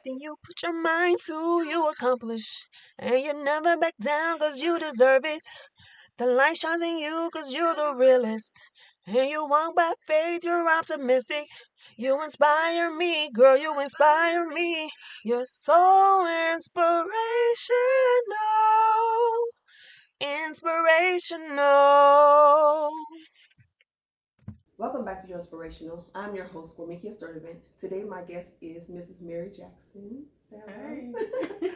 Anything you put your mind to, you accomplish. And you never back down, cause you deserve it. The light shines in you, cause you're the realest. And you walk by faith, you're optimistic. You inspire me, girl, you inspire me. You're so inspirational. Inspirational. Welcome back to You're Inspirational. I'm your host, Gormikia Sturdivant. Today, my guest is Mrs. Mary Jackson. Say hello.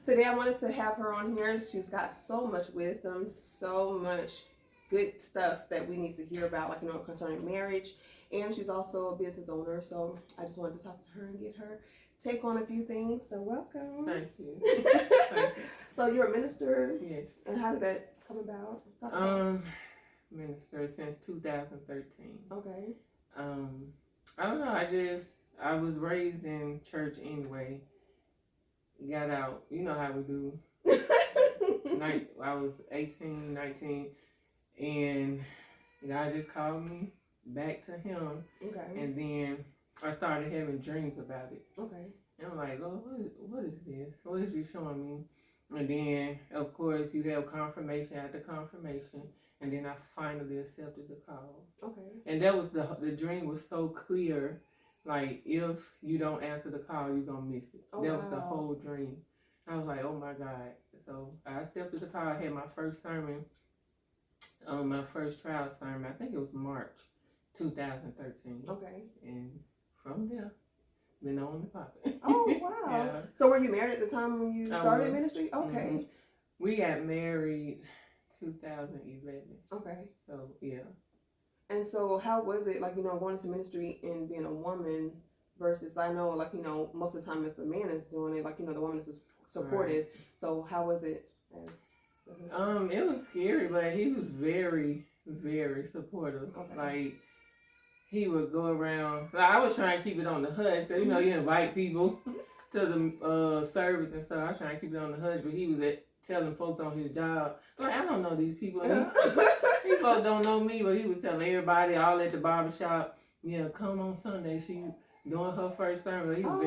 Today, I wanted to have her on here. She's got so much wisdom, so much good stuff that we need to hear about, concerning marriage. And she's also a business owner. So I just wanted to talk to her and get her take on a few things. So welcome. Thank you. Thank you. So you're a minister. Yes. And how did that come about? Minister since 2013. Okay. I don't know. I was raised in church anyway. Got out. You know how we do. I was 18, 19, and God just called me back to Him. Okay. And then I started having dreams about it. Okay. And I'm like, Lord, what is this? What is you showing me? And then, of course, you have confirmation after confirmation. And then I finally accepted the call. Okay. And that was the dream was so clear. Like, if you don't answer the call, you're going to miss it. Oh, that was the wow. whole dream. I was like, oh, my God. So I accepted the call. I had my first sermon, my first trial sermon. I think it was March 2013. Okay. And from there, been on the popping. Oh, wow. Yeah. So were you married at the time when you started ministry? Okay. Mm-hmm. We got married 2011. Okay. So, yeah. And so how was it, going to ministry and being a woman versus, I know, most of the time if a man is doing it, the woman is supportive. Right. So how was it? It was scary, but he was very, very supportive. Okay. Like, he would go around. Like, I was trying to keep it on the hush because, you invite people to the service and stuff. I was trying to keep it on the hush, but he was telling folks on his job, like, I don't know these people. These folks don't know me, but he was telling everybody all at the barbershop, come on Sunday. She doing her first sermon. He was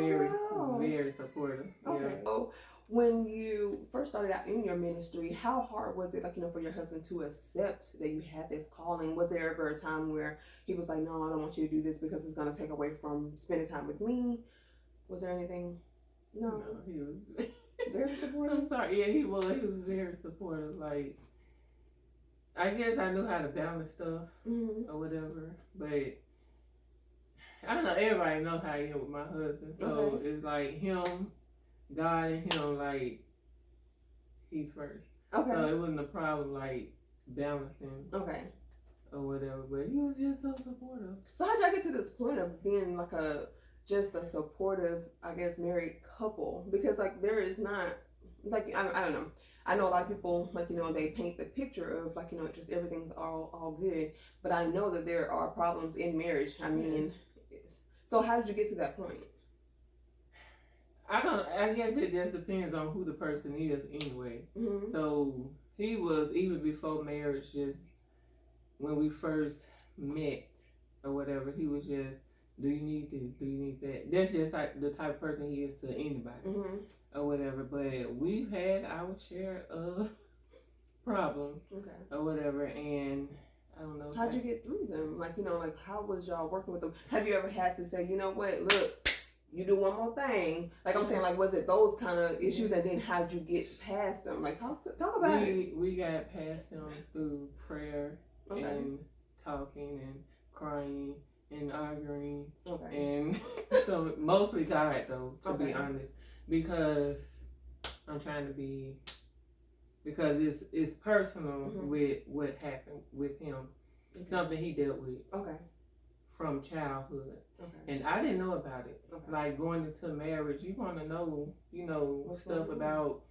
very supportive. Okay. Yeah. So when you first started out in your ministry, how hard was it, for your husband to accept that you had this calling? Was there ever a time where he was like, no, I don't want you to do this because it's going to take away from spending time with me? Was there anything? No, he was very supportive. I'm sorry. Yeah, he was. He was very supportive. Like, I guess I knew how to balance stuff or whatever, but I don't know. Everybody know how I am with my husband, so it's like him, God, and him. Like, he's first. Okay. So it wasn't a problem like balancing. Okay. Or whatever, but he was just so supportive. So how'd y'all get to this point of being just a supportive, I guess, married couple? Because there is not, I don't know. I know a lot of people, they paint the picture of, just everything's all good. But I know that there are problems in marriage. I mean, yes. So how did you get to that point? I guess it just depends on who the person is anyway. Mm-hmm. So he was, even before marriage, just when we first met or whatever, he was just, do you need this? Do you need that? That's just like the type of person he is to anybody. Mm-hmm. Or whatever, but we've had our share of problems, or whatever, and I don't know. How'd you get through them? How was y'all working with them? Have you ever had to say, you know what, look, you do one more thing? I'm saying, was it those kind of issues, and then how'd you get past them? Talk about it. We got past them through prayer and talking and crying and arguing, and so mostly God, though, to be honest. Because I'm trying to be, because it's personal with what happened with him, something he dealt with from childhood, and I didn't know about it. Like going into marriage, you want to know, what's stuff about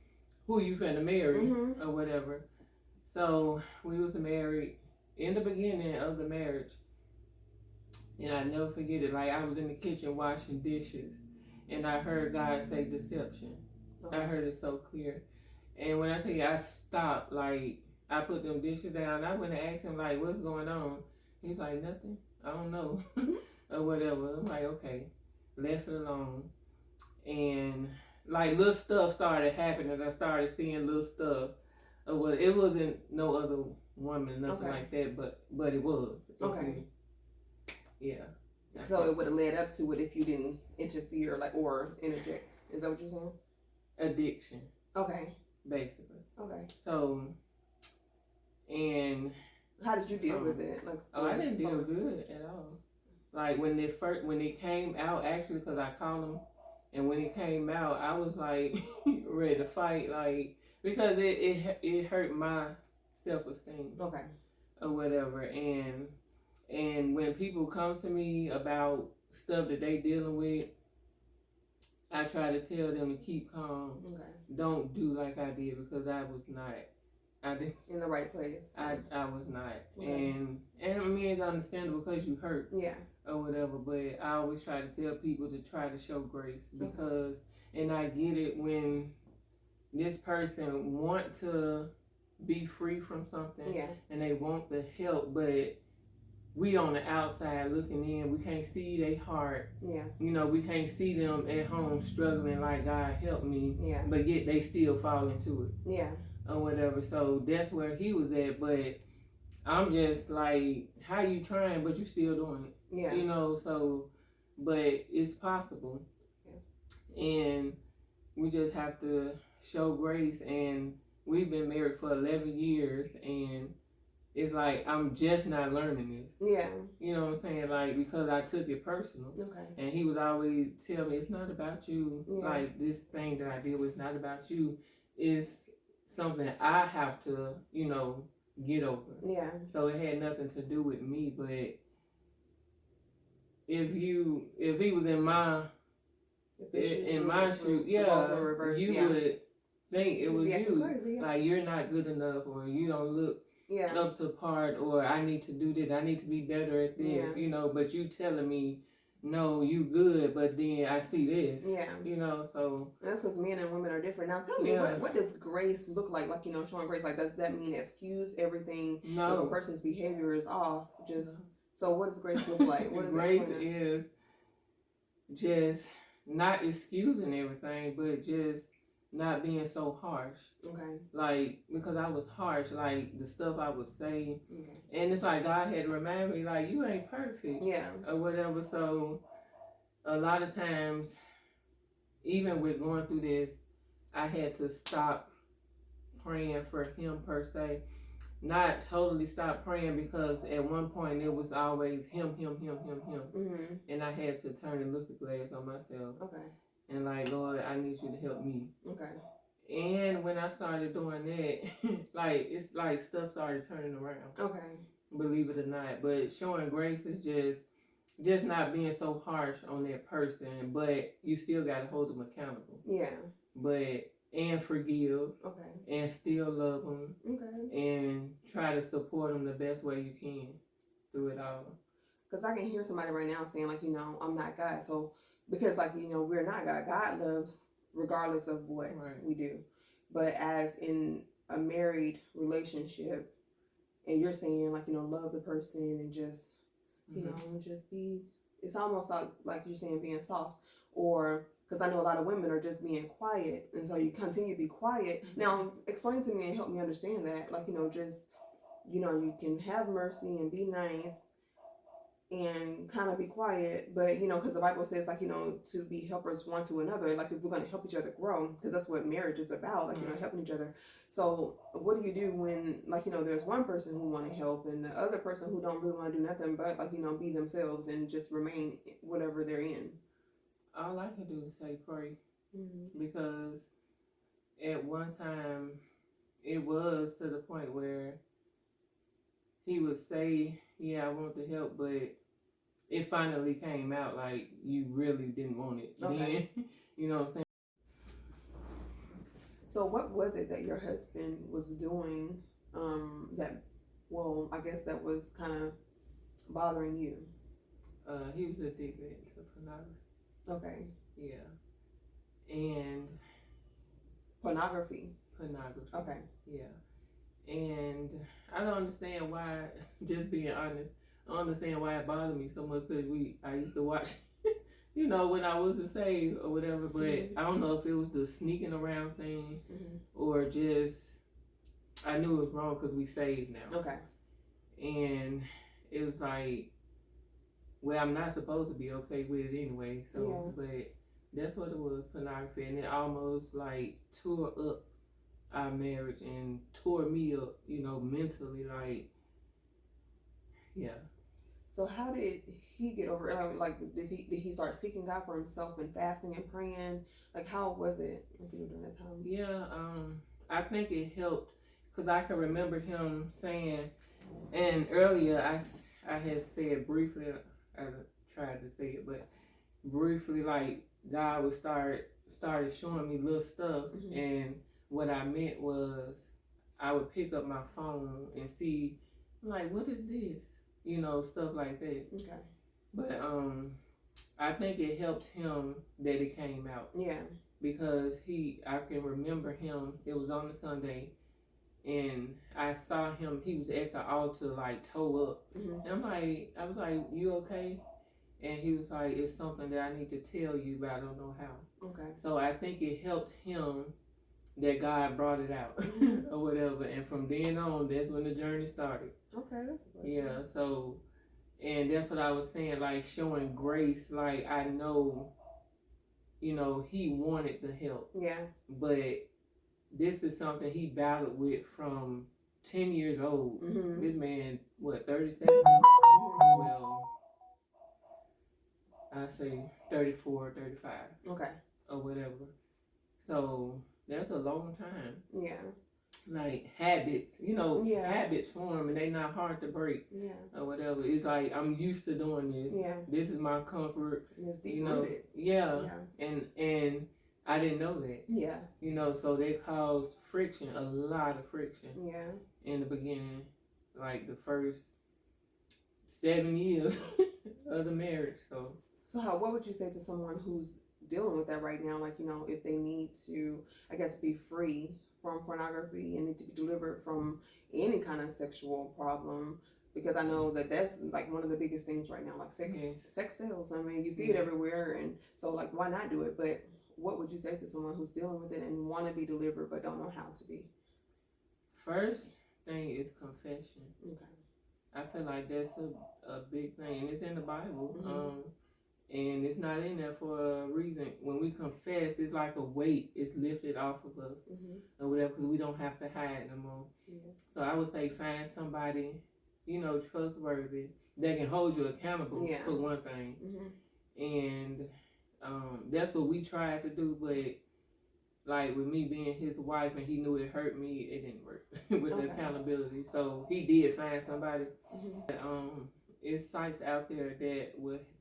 who you finna marry or whatever. So we was married in the beginning of the marriage, and I never forget it. Like I was in the kitchen washing dishes. And I heard God say deception. I heard it so clear. And when I tell you I stopped, I put them dishes down. I went and asked him, what's going on? He's like, nothing. I don't know. Or whatever. I'm like, okay. Left it alone. and like little stuff started happening. I started seeing little stuff. Well, it wasn't no other woman, nothing like that, but it was. Okay. Yeah. So it would have led up to it if you didn't interfere, like, or interject. Is that what you're saying? Addiction. Okay. Basically. Okay. So, and how did you deal with it? Like, I didn't deal good at all. Like when it came out, actually, because I called him, and when it came out, I was like ready to fight, like because it hurt my self-esteem. Okay. Or whatever, and when people come to me about stuff that they dealing with, I try to tell them to keep calm. Okay. Don't do like I did, because I didn't in the right place. I was not. Okay. And I mean, it's understandable because you hurt. Yeah. Or whatever, but I always try to tell people to try to show grace, because and I get it when this person want to be free from something, and they want the help, but we on the outside looking in, we can't see their heart. Yeah. You know, we can't see them at home struggling like, God help me. Yeah. But yet they still fall into it. Yeah. Or whatever. So that's where he was at. But I'm just like, how you trying, but you still doing it. Yeah. You know, so, but it's possible. Yeah. And we just have to show grace. And we've been married for 11 years, and it's like, I'm just not learning this. Yeah. You know what I'm saying? Like, because I took it personal. Okay. And he would always tell me, it's not about you. Yeah. Like, this thing that I did was not about you. It's something I have to, you know, get over. Yeah. So it had nothing to do with me. But if he was in my shoe, you would think it was you. Crazy, like, you're not good enough, or you don't look up to par, or I need to do this, I need to be better at this, you know, but you telling me, no, you good, but then I see this. Yeah. You know, so. That's because men and women are different. Now tell me, what does grace look like? Like, you know, showing grace, like, does that mean excuse everything? No. If a person's behavior is off? Just, so what does grace look like? What is grace is just not excusing everything, but just not being so harsh. Okay. Like, because I was harsh, like the stuff I would say. Okay. And it's like God had to remind me, like, you ain't perfect. Yeah. Or whatever. So a lot of times, even with going through this, I had to stop praying for him per se. Not totally stop praying, because at one point it was always him. Mm-hmm. And I had to turn and look at glass on myself. Okay. And like, Lord, I need you to help me. Okay. And when I started doing that, like, it's like stuff started turning around. Okay. Believe it or not. But showing grace is just not being so harsh on that person, but you still got to hold them accountable. Yeah. And forgive. Okay. And still love them. Okay. And try to support them the best way you can through it all. Because I can hear somebody right now saying, like, you know, I'm not God. So, because, like, you know, we're not God. God loves regardless of what we do. But as in a married relationship, and you're saying, like, you know, love the person and just, you know, just be, it's almost like you're saying being soft. Or, because I know a lot of women are just being quiet. And so you continue to be quiet. Mm-hmm. Now, explain to me and help me understand that. Like, you know, just, you know, you can have mercy and be nice and kind of be quiet, but, you know, because the Bible says, like, you know, to be helpers one to another, like, if we're going to help each other grow, because that's what marriage is about, like, you know, helping each other. So what do you do when, like, you know, there's one person who want to help and the other person who don't really want to do nothing but, like, you know, be themselves and just remain whatever they're in? All I can do is say pray. Mm-hmm. Because at one time it was to the point where he would say, yeah, I want the help, but it finally came out like you really didn't want it. Okay. Then, you know what I'm saying? So what was it that your husband was doing that, well, I guess that was kind of bothering you? He was addicted to pornography. Okay. Yeah. And pornography. Okay. Yeah. And I don't understand why, just being honest, I don't understand why it bothered me so much, because I used to watch you know, when I wasn't saved or whatever, but I don't know if it was the sneaking around thing or just I knew it was wrong because we saved now. Okay. And it was like, well, I'm not supposed to be okay with it anyway. So, but that's what it was, pornography, and it almost like tore up our marriage and tore me up, you know, mentally. Like, yeah. So how did he get over it? Like, did he start seeking God for himself and fasting and praying? Like, how was it during that time? Yeah, I think it helped because I can remember him saying, and earlier I had said briefly, I tried to say it, but briefly, like God would started showing me little stuff, and what I meant was I would pick up my phone and see, like, what is this? You know, stuff like that. Okay. But I think it helped him that it came out. Yeah. Because I can remember him. It was on a Sunday, and I saw him. He was at the altar, like toe up, and I was like, "You okay?" And he was like, "It's something that I need to tell you, but I don't know how." Okay. So I think it helped him that God brought it out or whatever, and from then on, that's when the journey started. Okay, that's a blessing. Yeah. So, and that's what I was saying, like showing grace. Like I know, you know, he wanted the help. Yeah. But this is something he battled with from 10 years old. This man, what, 37? Well, I say 34, 35. Okay. Or whatever. So that's a long time. Yeah. Like habits, you know, habits form and they not hard to break. Yeah. Or whatever. It's like I'm used to doing this. Yeah. This is my comfort. It's deep rooted. Yeah. And I didn't know that. Yeah. You know, so they caused friction, a lot of friction. Yeah. In the beginning, like the first 7 years of the marriage. So what would you say to someone who's dealing with that right now? Like, you know, if they need to, I guess, be free from pornography and need to be delivered from any kind of sexual problem, because I know that that's like one of the biggest things right now, like sex sells. I mean, you see it everywhere, and so like, why not do it? But what would you say to someone who's dealing with it and want to be delivered but don't know how to be? First thing is confession. Okay. I feel like that's a big thing, and it's in the Bible. And it's not in there for a reason. When we confess, it's like a weight is lifted off of us or whatever, because we don't have to hide no more. Yeah. So I would say find somebody, you know, trustworthy that can hold you accountable for one thing. And that's what we tried to do, but like with me being his wife and he knew it hurt me, it didn't work with the accountability. So he did find somebody. It's sites out there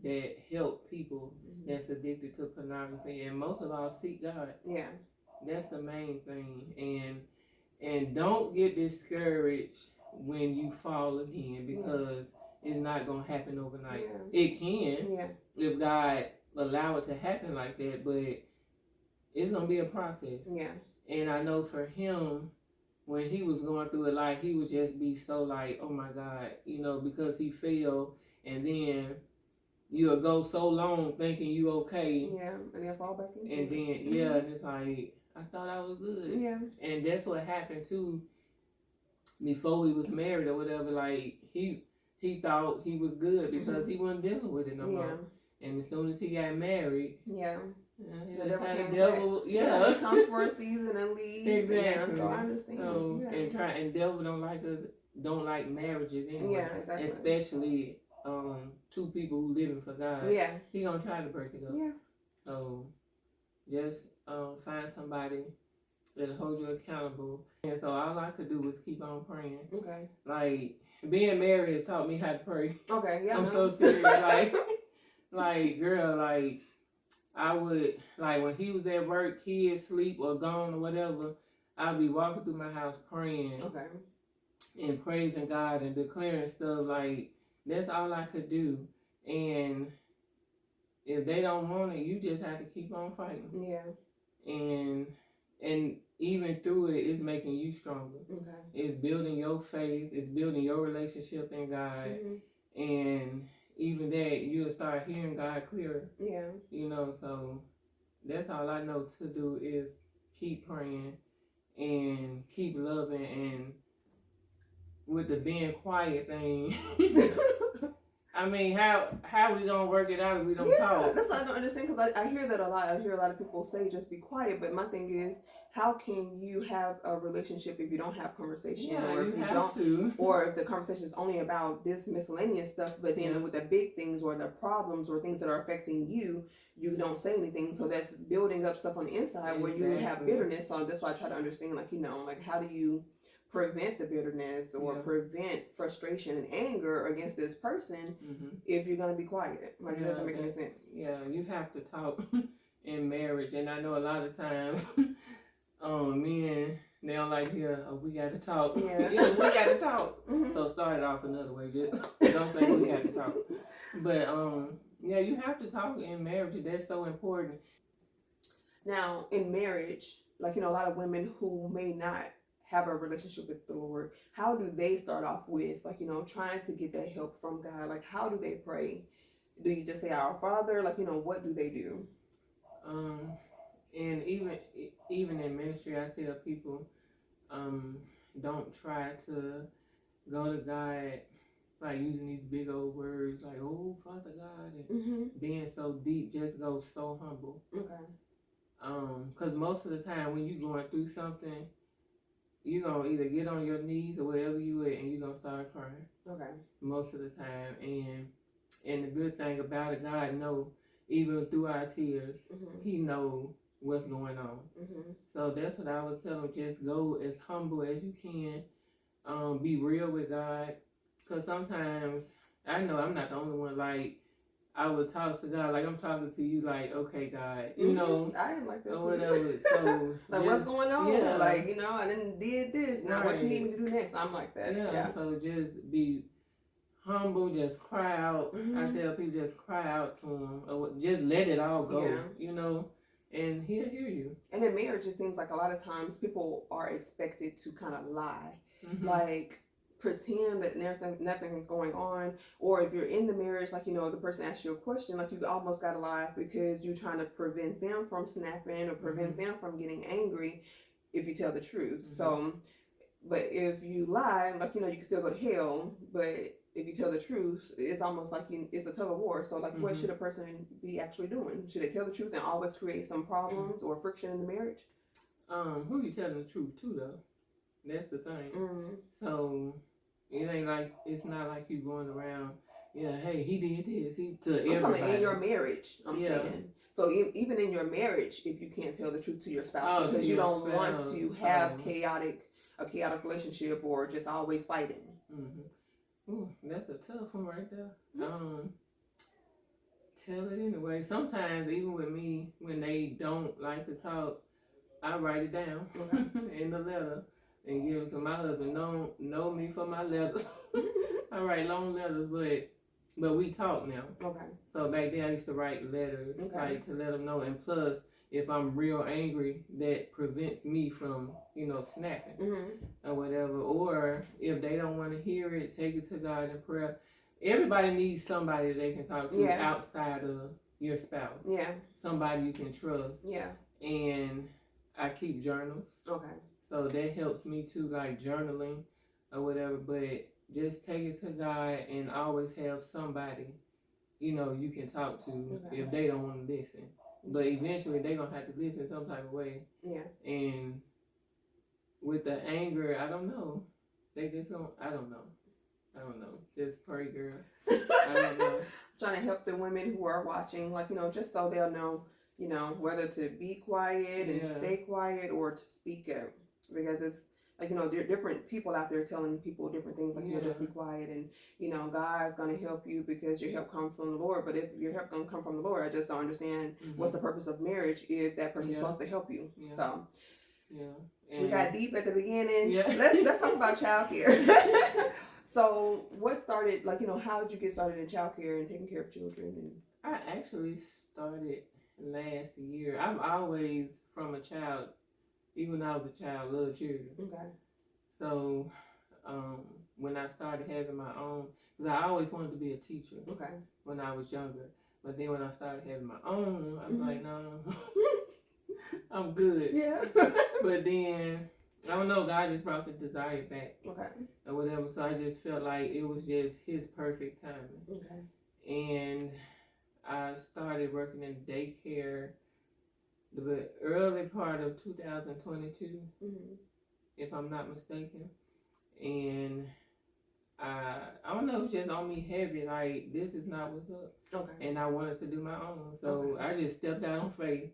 that help people that's addicted to pornography, and most of all seek God. Yeah, that's the main thing. And don't get discouraged when you fall again, because it's not gonna happen overnight. Yeah. It can, if God allow it to happen like that, but it's gonna be a process. Yeah, and I know for him, when he was going through it, like he would just be so like, oh my God, you know, because he fell, and then you'll go so long thinking you okay. Yeah, and then fall back into it. And then, and it's like, I thought I was good. Yeah. And that's what happened too, before we was married or whatever, like he thought he was good because he wasn't dealing with it no more. And as soon as he got married, the devil it comes for a season and leaves. Exactly. So I understand. So, and devil don't like marriages anyway. Yeah, exactly. Especially two people who living for God. Yeah. He gonna try to break it up. Yeah. So just find somebody that'll hold you accountable. And so all I could do was keep on praying. Okay. Like being married has taught me how to pray. Okay, yeah. I'm so serious. like girl, like I would, like when he was at work, kids sleep or gone or whatever, I'd be walking through my house praying. Okay. And praising God and declaring stuff. Like that's all I could do. And if they don't want it, you just have to keep on fighting. Yeah. And even through it, it's making you stronger. Okay. It's building your faith. It's building your relationship in God. And even that, you'll start hearing God clearer. Yeah. You know, so that's all I know to do is keep praying and keep loving. And with the being quiet thing, I mean, how we gonna work it out if we don't talk? That's what I don't understand, because I hear that a lot. I hear a lot of people say just be quiet, but my thing is, how can you have a relationship if you don't have conversation, or if you don't, or if the conversation is only about this miscellaneous stuff, but then with the big things or the problems or things that are affecting you, you don't say anything. So that's building up stuff on the inside where you have bitterness. So that's why I try to understand, like, like how do you prevent the bitterness or prevent frustration and anger against this person if you're going to be quiet. Like, it doesn't make any sense. Yeah, you have to talk in marriage. And I know a lot of times men, they don't like here, we got to talk. Yeah, we got to talk. So start it off another way. Just don't say we got to talk. But yeah, you have to talk in marriage. That's so important. Now, in marriage, like, a lot of women who may not have a relationship with the Lord, how do they start off with, like, trying to get that help from God? Like, how do they pray? Do you just say Our Father? Like, what do they do? And even in ministry, I tell people, don't try to go to God like using these big old words like, oh, Father God, and being so deep. Just go so humble. Okay. Because most of the time when you're going through something, you're going to either get on your knees or wherever you at, and you're going to start crying. Okay. Most of the time. And the good thing about it, God knows, even through our tears, He knows what's going on. So that's what I would tell them. Just go as humble as you can. Be real with God. Because sometimes, I know I'm not the only one, like, I would talk to God like I'm talking to you, like, okay, God, you know. I am like that or too. whatever. So like, just, what's going on? Yeah. Like, I didn't did this. Now, what you need me to do next? I'm like that. Yeah. So just be humble. Just cry out. I tell people, just cry out to Him. Or just let it all go. You know, and He'll hear you. And in marriage, it seems like a lot of times people are expected to kind of lie, like, pretend that there's nothing going on. Or if you're in the marriage, like, the person asks you a question, like, you almost gotta lie because you're trying to prevent them from snapping or prevent them from getting angry if you tell the truth. So, but if you lie, like, you can still go to hell, but if you tell the truth, it's almost like it's a tug of war. So, like, what should a person be actually doing? Should they tell the truth and always create some problems or friction in the marriage? Who you telling the truth to, though? That's the thing. So it ain't like, it's not like you going around, hey, he did this, to everybody. I'm talking in your marriage, I'm saying. So even in your marriage, if you can't tell the truth to your spouse because you don't want to have a chaotic relationship or just always fighting. Ooh, that's a tough one right there. Tell it anyway. Sometimes even with me, when they don't like to talk, I write it down in the letter and give it to my husband. Know me for my letters. I write long letters, but we talk now. Okay. So back then I used to write letters, like, to let them know. And plus, if I'm real angry, that prevents me from, snapping or whatever. Or if they don't want to hear it, take it to God in prayer. Everybody needs somebody they can talk to outside of your spouse. Yeah. Somebody you can trust. Yeah. And I keep journals. Okay. So that helps me too, like journaling or whatever. But just take it to God and always have somebody, you can talk to if they don't want to listen. But eventually they're going to have to listen some type of way. Yeah. And with the anger, I don't know. They just don't, I don't know. Just pray, girl. I don't know. Trying to help the women who are watching, like, just so they'll know, whether to be quiet and stay quiet or to speak up. Because it's like, there are different people out there telling people different things, like, just be quiet, and, God's going to help you because your help comes from the Lord. But if your help don't come from the Lord, I just don't understand what's the purpose of marriage if that person's supposed to help you. Yeah. So, we got deep at the beginning. Yeah. Let's talk about childcare. So, what started, like, how did you get started in childcare and taking care of children? And I actually started last year. I'm always, from a child, even when I was a child, loved children. Okay. So, when I started having my own, because I always wanted to be a teacher. Okay. when I was younger. But then when I started having my own, I was like, no, I'm good. Yeah. But then, I don't know, God just brought the desire back. Okay. Or whatever. So I just felt like it was just his perfect timing. Okay. And I started working in daycare the early part of 2022, if I'm not mistaken. And I don't know, it was just on me heavy, like, this is not what's up. Okay. And I wanted to do my own. So I just stepped out on faith.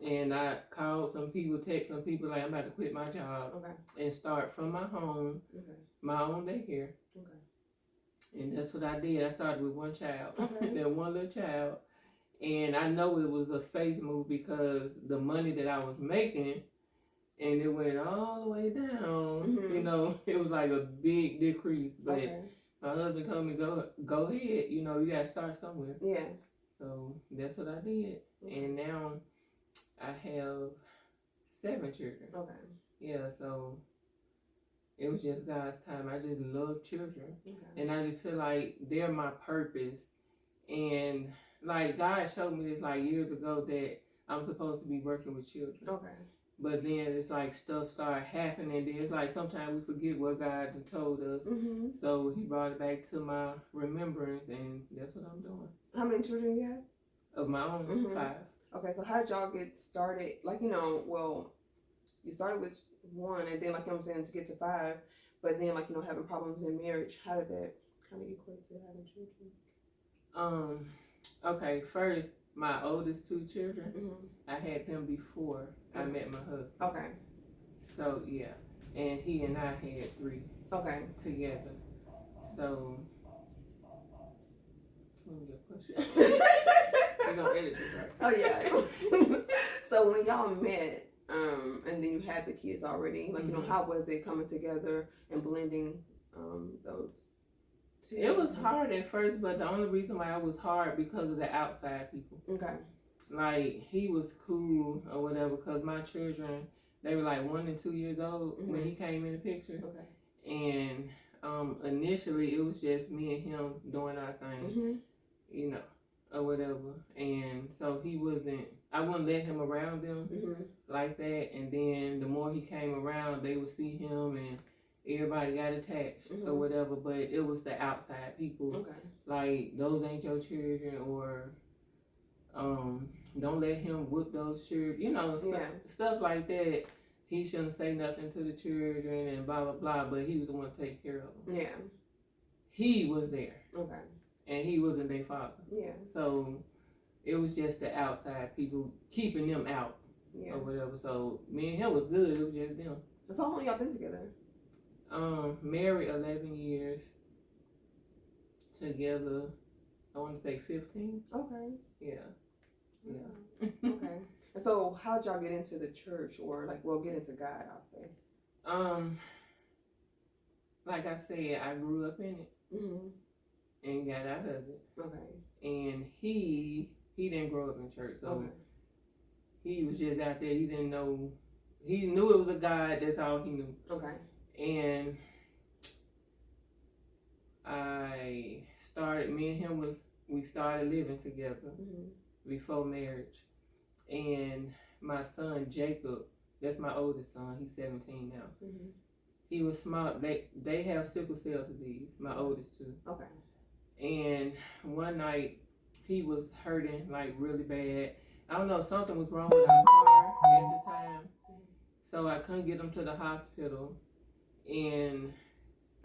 And I called some people, text some people, like, I'm about to quit my job and start from my home, my own daycare. And that's what I did. I started with one child, that one little child. And I know it was a faith move because the money that I was making, and it went all the way down. You know, it was like a big decrease. But my husband told me, go ahead. You know, you got to start somewhere. Yeah. So that's what I did. And now I have 7 children. Yeah, so it was just God's time. I just love children. And I just feel like they're my purpose. And like God showed me this like years ago that I'm supposed to be working with children. But then it's like stuff started happening. Then it's like sometimes we forget what God told us. So he brought it back to my remembrance, and that's what I'm doing. How many children you have? Of my own, 5. Okay, so how did y'all get started? Like, you know, well, you started with 1, and then, like, you know what I'm saying, to get to 5, but then, like, you know, having problems in marriage. How did that kind of equate to having children? Okay, first, my oldest 2 children, I had them before I met my husband. Okay. So, yeah, and he and I had 3 together. So, what was your question? You're going to edit this, right? Oh, yeah. So, when y'all met, and then you had the kids already, like, you know, how was it coming together and blending those two? It was hard at first, but the only reason why it was hard because of the outside people. Like, he was cool or whatever, because my children, they were like 1 and 2 years old when he came in the picture. And initially, it was just me and him doing our thing, you know, or whatever. And so I wouldn't let him around them like that. And then the more he came around, they would see him and everybody got attached or whatever. But it was the outside people. Like, those ain't your children, or don't let him whoop those children. You know, stuff like that. He shouldn't say nothing to the children and blah, blah, blah. But he was the one to take care of them. Yeah. He was there. And he wasn't their father. Yeah. So it was just the outside people keeping them out or whatever. So me and him was good. It was just them. So how long y'all been together? Married 11 years. Together, I want to say 15. Okay. Yeah. Yeah. Okay. And so how'd y'all get into the church, or like, well, get into God, I'll say? Like I said, I grew up in it and got out of it. And he didn't grow up in church, so he was just out there. He didn't know. He knew it was a God. That's all he knew. And me and him we started living together before marriage. And my son Jacob, that's my oldest son, he's 17 now. He was smart. They have sickle cell disease, my oldest 2. And one night he was hurting like really bad. I don't know, something was wrong with our car at the time. So I couldn't get him to the hospital, and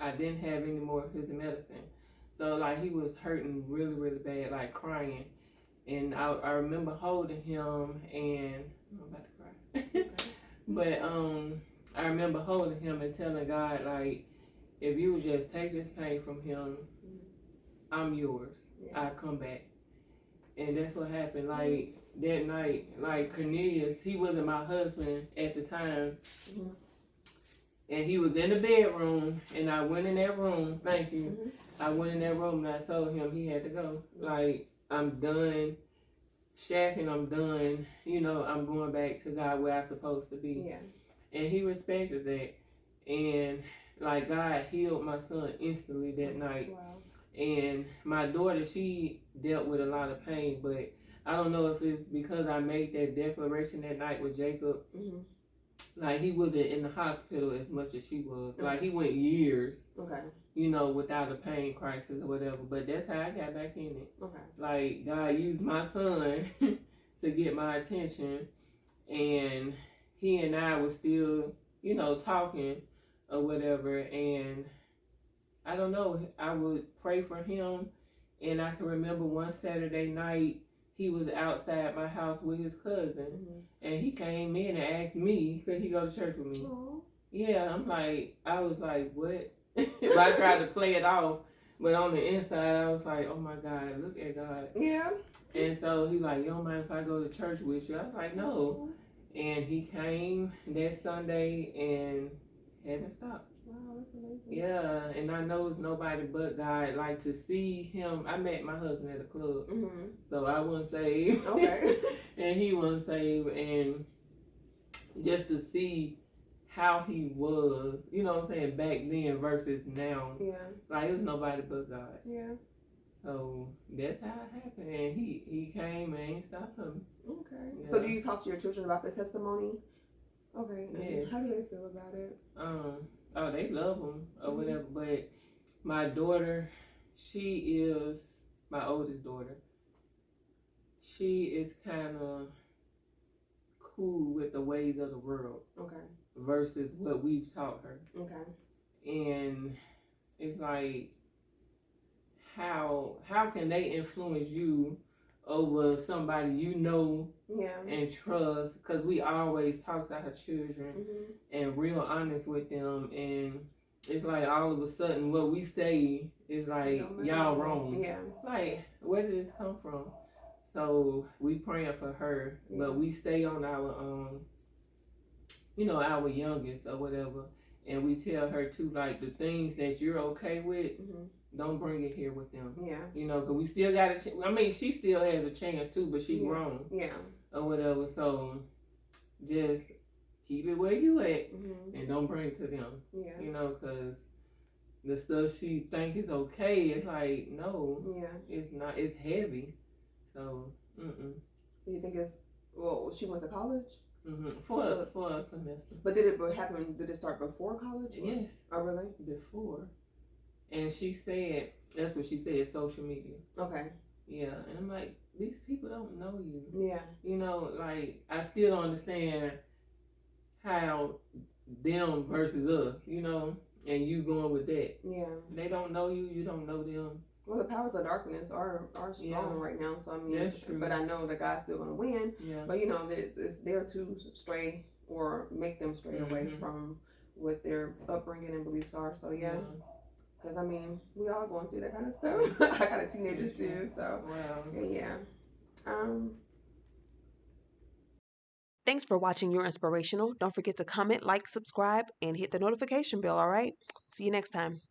I didn't have any more of his medicine. So like he was hurting really, really bad, like crying. And I remember holding him, and I'm about to cry. But I remember holding him and telling God, like, if you would just take this pain from him, I'm yours. I'll come back. And that's what happened. Like that night, like Cornelius, he wasn't my husband at the time. And he was in the bedroom, and I went in that room. Thank you. I went in that room and I told him he had to go. Like, I'm done shacking, I'm done. You know, I'm going back to God where I'm supposed to be. And he respected that. And like God healed my son instantly that night. And my daughter, she dealt with a lot of pain, but I don't know if it's because I made that declaration that night with Jacob. Mm-hmm. Like, he wasn't in the hospital as much as she was. Okay. Like, he went years, okay, without a pain crisis or whatever. But that's how I got back in it. Okay. Like, God used my son to get my attention. And he and I were still, talking or whatever. And I don't know, I would pray for him. And I can remember one Saturday night, he was outside my house with his cousin. Mm-hmm. And he came in and asked me, could he go to church with me? Aww. Yeah, I was like, what? But I tried to play it off. But on the inside, I was like, oh my God, look at God. Yeah. And so he was like, you don't mind if I go to church with you? I was like, no. And he came that Sunday and haven't stopped. Wow, that's amazing. Yeah, and I know it's nobody but God. Like, to see him, I met my husband at a club, mm-hmm, so I wasn't saved. Okay. And he wasn't saved, and just to see how he was, back then versus now. Yeah. Like, it was nobody but God. Yeah. So that's how it happened, and he came and ain't stopped coming. Okay. Yeah. So do you talk to your children about the testimony? Okay. Yes. How do they feel about it? Oh, they love him or mm-hmm, whatever. But my daughter, she is my oldest daughter. She is kind of cool with the ways of the world. Okay. Versus what we've taught her. Okay. And it's like, how can they influence you over somebody yeah, and trust? Because we always talk to our children, mm-hmm, and real honest with them, and it's like all of a sudden what we say is like, y'all wrong. Yeah. Like, where did this come from? So we praying for her, yeah, but we stay on our our youngest or whatever, and we tell her too, like, the things that you're okay with, mm-hmm, don't bring it here with them. Yeah. Because we still got she still has a chance too, but she, yeah, grown. Yeah. Or whatever. So just keep it where you at, mm-hmm, and don't bring it to them. Yeah. Because the stuff she think is okay, it's like, no. Yeah. It's not. It's heavy. So, mm-mm. Do you think she went to college? Mm-hmm. For a semester. But did it start before college? Or? Yes. Oh, really? Before. And she said, that's what she said, social media. Okay. Yeah. And I'm like, these people don't know you. Yeah. Like, I still don't understand how them versus us, and you going with that. Yeah. They don't know you, you don't know them. Well, the powers of darkness are strong, yeah, right now. So, that's true. But I know that God's still going to win. Yeah. But, it's there to stray or make them stray, mm-hmm, away from what their upbringing and beliefs are. So, yeah. Because, we all going through that kind of stuff. I got a teenager too, so, wow. Yeah. Thanks for watching You're Inspirational. Don't forget to comment, like, subscribe, and hit the notification bell, all right? See you next time.